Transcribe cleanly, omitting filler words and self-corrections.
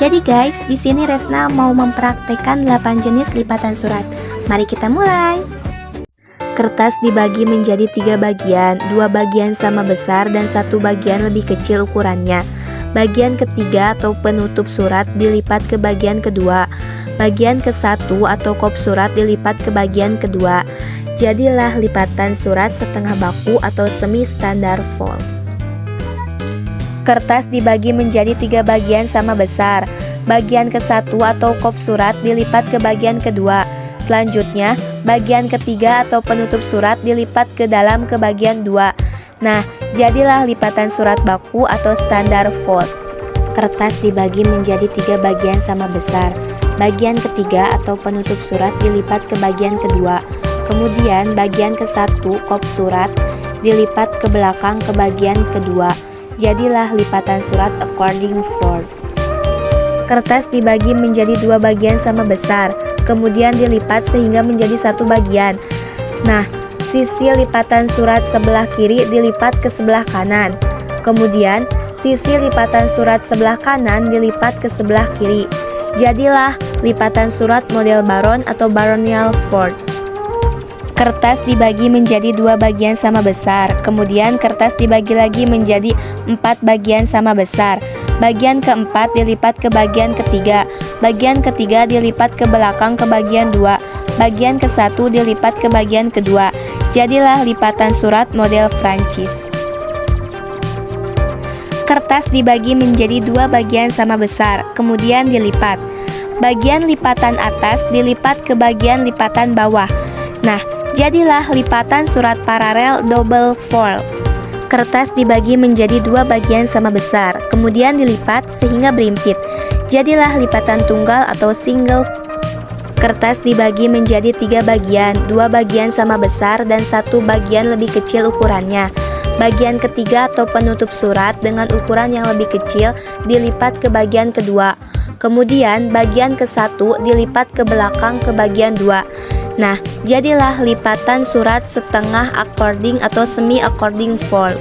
Jadi guys, di sini Resna mau mempraktekkan 8 jenis lipatan surat. Mari kita mulai. Kertas dibagi menjadi 3 bagian, 2 bagian sama besar dan 1 bagian lebih kecil ukurannya. Bagian ketiga atau penutup surat dilipat ke bagian kedua. Bagian ke-1 atau kop surat dilipat ke bagian kedua. Jadilah lipatan surat setengah baku atau semi standar fold. Kertas dibagi menjadi 3 bagian sama besar. Bagian ke-1 atau kop surat dilipat ke bagian kedua. Selanjutnya, bagian ketiga atau penutup surat dilipat ke dalam ke bagian 2. Nah, jadilah lipatan surat baku atau standar fold. Kertas dibagi menjadi 3 bagian sama besar. Bagian ketiga atau penutup surat dilipat ke bagian kedua. Kemudian bagian ke-1 kop surat dilipat ke belakang ke bagian kedua. Jadilah lipatan surat according fold. Kertas dibagi menjadi 2 bagian sama besar, kemudian dilipat sehingga menjadi 1 bagian. Nah, sisi lipatan surat sebelah kiri dilipat ke sebelah kanan. Kemudian, sisi lipatan surat sebelah kanan dilipat ke sebelah kiri. Jadilah lipatan surat model baron atau baronial fold. Kertas dibagi menjadi 2 bagian sama besar, kemudian kertas dibagi lagi menjadi 4 bagian sama besar. Bagian keempat dilipat ke bagian ketiga. Bagian ketiga dilipat ke belakang ke bagian 2. Bagian ke-1 dilipat ke bagian kedua. Jadilah lipatan surat model Prancis. Kertas dibagi menjadi 2 bagian sama besar, kemudian dilipat. Bagian lipatan atas dilipat ke bagian lipatan bawah. Nah, jadilah lipatan surat paralel double fold. Kertas dibagi menjadi 2 bagian sama besar, kemudian dilipat sehingga berimpit. Jadilah lipatan tunggal atau single. Kertas dibagi menjadi 3 bagian, 2 bagian sama besar dan 1 bagian lebih kecil ukurannya. Bagian ketiga atau penutup surat dengan ukuran yang lebih kecil dilipat ke bagian kedua. Kemudian bagian ke-1 dilipat ke belakang ke bagian 2. Nah, jadilah lipatan surat setengah according atau semi according fold.